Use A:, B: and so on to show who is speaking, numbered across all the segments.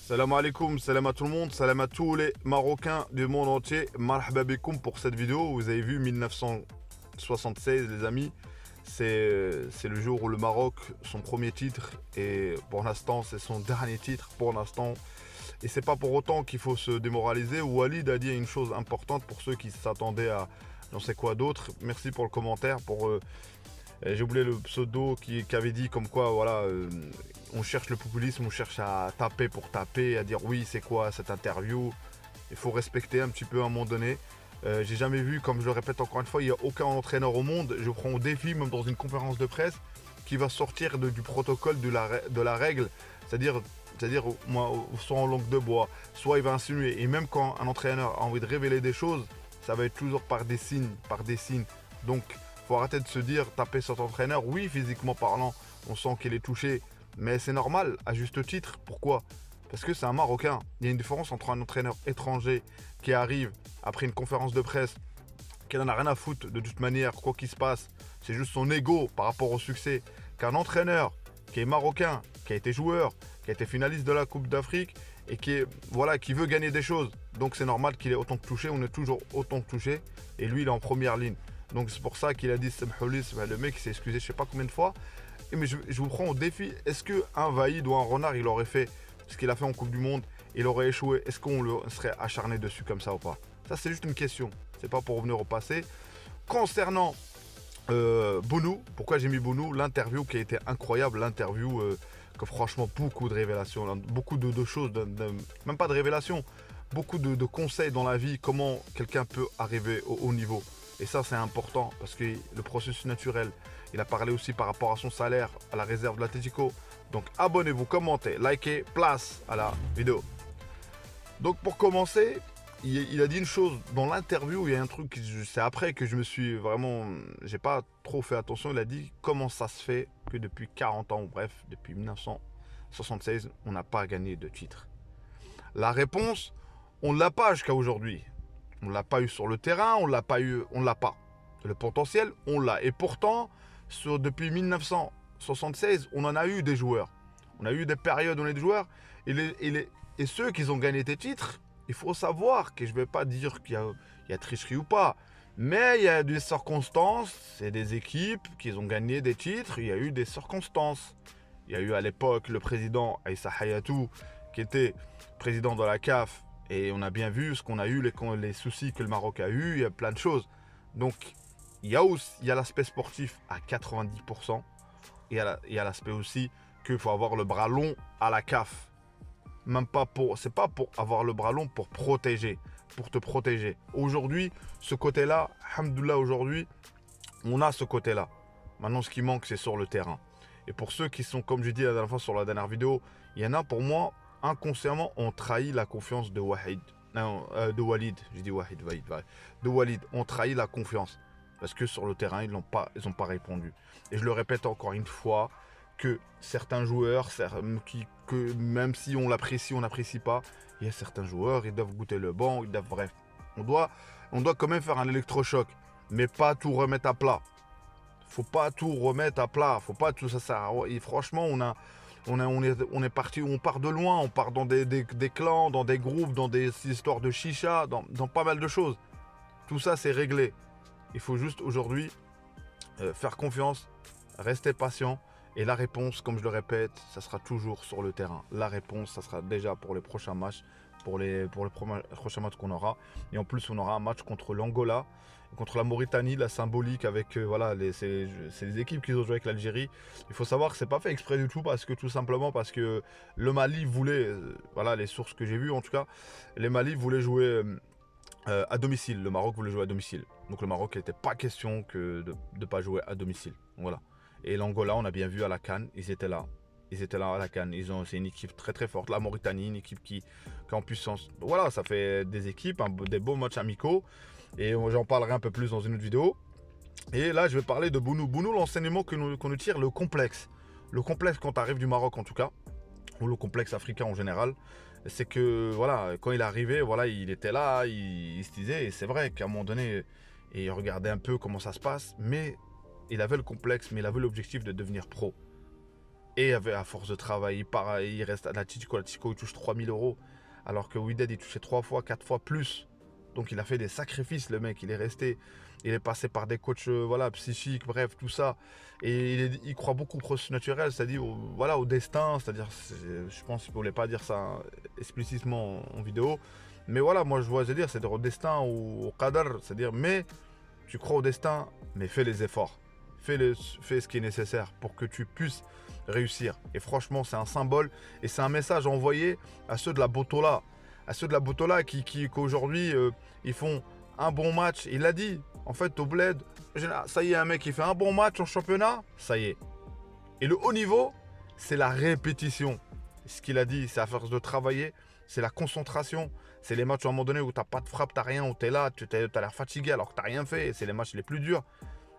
A: Salam alaikum, salam à tout le monde, salam à tous les Marocains du monde entier. Marhaba bikoum pour cette vidéo. Vous avez vu 1976 les amis. C'est le jour où le Maroc, son premier titre, et pour l'instant c'est son dernier titre pour l'instant. Et c'est pas pour autant qu'il faut se démoraliser. Walid a dit une chose importante pour ceux qui s'attendaient à j'en sais quoi d'autre. Merci pour le commentaire, j'ai oublié le pseudo qui avait dit comme quoi voilà on cherche le populisme, on cherche à taper pour taper, à dire oui c'est quoi cette interview. Il faut respecter un petit peu à un moment donné. J'ai jamais vu, comme je le répète encore une fois, il n'y a aucun entraîneur au monde, je prends au défi même dans une conférence de presse, qui va sortir du protocole de la règle. C'est-à-dire moi, soit en langue de bois, soit il va insinuer. Et même quand un entraîneur a envie de révéler des choses, ça va être toujours par des signes, Donc faut arrêter de se dire taper sur ton entraîneur. Oui, physiquement parlant, on sent qu'il est touché, mais c'est normal, à juste titre. Pourquoi? Parce que c'est un Marocain. Il y a une différence entre un entraîneur étranger qui arrive après une conférence de presse, qui n'en a rien à foutre de toute manière, quoi qu'il se passe, c'est juste son ego par rapport au succès, qu'un entraîneur qui est marocain, qui a été joueur, qui a été finaliste de la Coupe d'Afrique et qui veut gagner des choses. Donc c'est normal qu'il ait autant touché, on est toujours autant touché, et lui il est en première ligne. Donc c'est pour ça qu'il a dit le mec s'est excusé je sais pas combien de fois. Mais je vous prends au défi, est-ce qu'un Vaïd ou un Renard il aurait fait ce qu'il a fait en Coupe du Monde, il aurait échoué, est-ce qu'on serait acharné dessus comme ça ou pas? Ça c'est juste une question, c'est pas pour revenir au passé. Concernant Bounou, pourquoi j'ai mis Bounou? L'interview qui a été incroyable, l'interview que franchement beaucoup de révélations, beaucoup de choses, même pas de révélations, beaucoup de conseils dans la vie, comment quelqu'un peut arriver au haut niveau. Et ça c'est important parce que le processus naturel, il a parlé aussi par rapport à son salaire, à la réserve de l'Atlético. Donc abonnez-vous, commentez, likez, place à la vidéo. Donc pour commencer, il a dit une chose dans l'interview, il y a un truc, c'est après que je me suis vraiment, j'ai pas trop fait attention, il a dit comment ça se fait que depuis 40 ans, ou bref, depuis 1976, on n'a pas gagné de titre. La réponse, on ne l'a pas jusqu'à aujourd'hui. On ne l'a pas eu sur le terrain, on l'a pas eu, on l'a pas. Le potentiel, on l'a. Et pourtant, depuis 1976, on en a eu des joueurs. On a eu des périodes où on a eu des joueurs. Et ceux qui ont gagné des titres, il faut savoir que je ne vais pas dire qu'il y a tricherie ou pas. Mais il y a des circonstances, c'est des équipes qui ont gagné des titres, il y a eu des circonstances. Il y a eu à l'époque le président Aïssa Hayatou qui était président de la CAF. Et on a bien vu ce qu'on a eu, les soucis que le Maroc a eu, il y a plein de choses. Donc, il y a l'aspect sportif à 90%. Et il y a l'aspect aussi qu'il faut avoir le bras long à la CAF. Même pas c'est pas pour avoir le bras long pour protéger, pour te protéger. Aujourd'hui, ce côté-là, alhamdoulilah, aujourd'hui, on a ce côté-là. Maintenant, ce qui manque, c'est sur le terrain. Et pour ceux qui sont, comme j'ai dit la dernière fois sur la dernière vidéo, il y en a pour moi, inconsciemment, ont trahi la confiance de Wahid. Non, de Walid. J'ai dit Wahid, de Walid. On trahi la confiance. Parce que sur le terrain, ils n'ont pas répondu. Et je le répète encore une fois, que certains joueurs, que même si on l'apprécie, on n'apprécie pas, il y a certains joueurs, ils doivent goûter le banc, bref. On doit quand même faire un électrochoc, mais pas tout remettre à plat. Faut pas tout remettre à plat, faut pas tout ça. Et franchement, on est parti, on part de loin, on part dans des clans, dans des groupes, dans des histoires de chicha, dans pas mal de choses. Tout ça, c'est réglé. Il faut juste aujourd'hui faire confiance, rester patient. Et la réponse, comme je le répète, ça sera toujours sur le terrain. La réponse, ça sera déjà pour les prochains matchs, pour les prochains matchs qu'on aura. Et en plus, on aura un match contre l'Angola, contre la Mauritanie, la symbolique avec voilà, c'est les équipes qui ont joué avec l'Algérie. Il faut savoir que c'est pas fait exprès du tout, tout simplement parce que le Mali voulait, voilà les sources que j'ai vues en tout cas, les Mali voulaient jouer à domicile. Le Maroc voulait jouer à domicile. Donc le Maroc, il n'était pas question que de ne pas jouer à domicile. Voilà. Et l'Angola, on a bien vu à la CAN, ils étaient là. Ils étaient là à la CAN. C'est une équipe très très forte. La Mauritanie, une équipe qui est en puissance. Voilà, ça fait des équipes, des beaux matchs amicaux. Et j'en parlerai un peu plus dans une autre vidéo. Et là, je vais parler de Bounou. Bounou, l'enseignement qu'on nous tire, le complexe. Le complexe quand tu arrives du Maroc en tout cas, ou le complexe africain en général, c'est que voilà, quand il est arrivé, voilà, il était là, il se disait, et c'est vrai qu'à un moment donné, il regardait un peu comment ça se passe, mais il avait le complexe, mais il avait l'objectif de devenir pro. Et à force de travail, il reste à l'Atlético. L'Atlético, il touche 3000 euros. Alors que Wydad, il touchait 3 fois, 4 fois plus. Donc il a fait des sacrifices, le mec. Il est resté. Il est passé par des coachs voilà, psychiques, bref, tout ça. Et il croit beaucoup au processus naturel, c'est-à-dire voilà, au destin. C'est-à-dire, je pense qu'il ne voulait pas dire ça explicitement en vidéo. Mais voilà, moi je vois, dire, c'est-à-dire au destin ou au qadar. C'est-à-dire, mais tu crois au destin, mais fais les efforts. Fais ce qui est nécessaire pour que tu puisses réussir. Et franchement, c'est un symbole et c'est un message envoyé à ceux de la Botola. À ceux de la Botola qu'aujourd'hui, ils font un bon match. Il l'a dit, en fait, au Bled, ça y est, un mec qui fait un bon match en championnat, ça y est. Et le haut niveau, c'est la répétition. Ce qu'il a dit, c'est à force de travailler, c'est la concentration. C'est les matchs à un moment donné où tu n'as pas de frappe, tu n'as rien, où tu es là, tu as l'air fatigué alors que tu n'as rien fait. C'est les matchs les plus durs.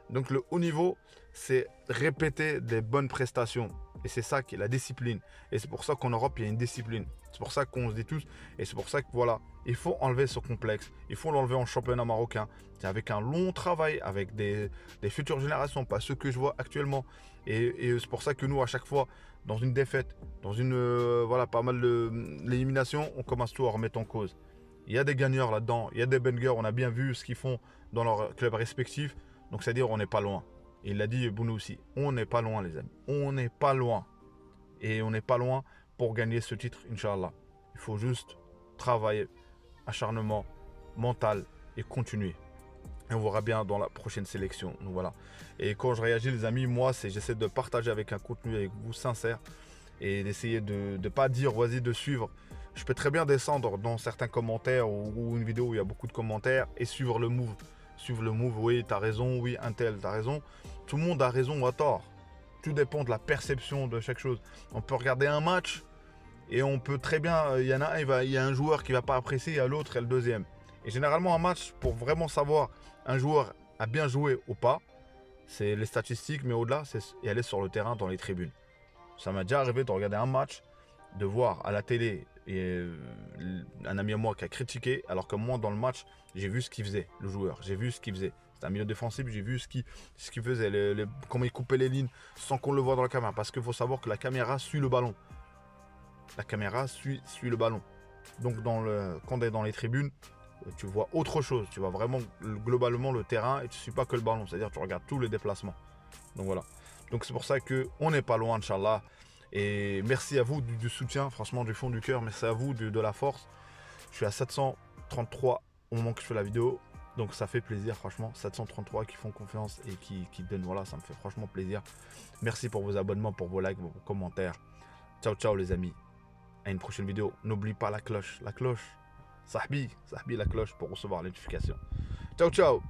A: Donc le haut niveau, c'est répéter des bonnes prestations. Et c'est ça qui est la discipline. Et c'est pour ça qu'en Europe, il y a une discipline. C'est pour ça qu'on se dit tous. Et c'est pour ça que voilà, il faut enlever ce complexe. Il faut l'enlever en championnat marocain. C'est avec un long travail, avec des futures générations, pas ceux que je vois actuellement. Et c'est pour ça que nous, à chaque fois, dans une défaite, dans une voilà, pas mal d'élimination, on commence tout à remettre en cause. Il y a des gagneurs là-dedans, il y a des bangers, on a bien vu ce qu'ils font dans leurs clubs respectifs. Donc c'est-à-dire on n'est pas loin. Et il l'a dit Bounou aussi. On n'est pas loin les amis. On n'est pas loin. Et on n'est pas loin pour gagner ce titre, Inch'Allah. Il faut juste travailler, acharnement, mental et continuer. Et on verra bien dans la prochaine sélection. Donc voilà. Et quand je réagis les amis, moi j'essaie de partager avec un contenu avec vous sincère. Et d'essayer de ne pas dire vas-y de suivre. Je peux très bien descendre dans certains commentaires ou une vidéo où il y a beaucoup de commentaires et suivre le move. Suivre le move, oui, t'as raison, oui, un tel, t'as raison. Tout le monde a raison ou a tort. Tout dépend de la perception de chaque chose. On peut regarder un match et on peut très bien, il y en a un, il y a un joueur qui va pas apprécier, il y a l'autre et le deuxième. Et généralement, un match, pour vraiment savoir un joueur a bien joué ou pas, c'est les statistiques, mais au-delà, c'est y aller sur le terrain, dans les tribunes. Ça m'a déjà arrivé de regarder un match, de voir à la télé et un ami à moi qui a critiqué, alors que moi dans le match j'ai vu ce qu'il faisait, le joueur, j'ai vu ce qu'il faisait. C'est un milieu défensif, j'ai vu ce qu'il faisait, comment il coupait les lignes sans qu'on le voit dans la caméra. Parce qu'il faut savoir que la caméra suit le ballon. La caméra suit le ballon. Donc quand on est dans les tribunes, tu vois autre chose. Tu vois vraiment globalement le terrain et tu ne suis pas que le ballon. C'est-à-dire que tu regardes tous les déplacements. Donc voilà. Donc c'est pour ça qu'on n'est pas loin, Inch'Allah. Et merci à vous du soutien, franchement du fond du cœur. Merci à vous de la force. Je suis à 733 au moment que je fais la vidéo. Donc ça fait plaisir, franchement. 733 qui font confiance et qui donnent, voilà, ça me fait franchement plaisir. Merci pour vos abonnements, pour vos likes, vos commentaires. Ciao, ciao les amis. À une prochaine vidéo. N'oublie pas la cloche. La cloche. Sahbi, la cloche pour recevoir les notifications. Ciao, ciao.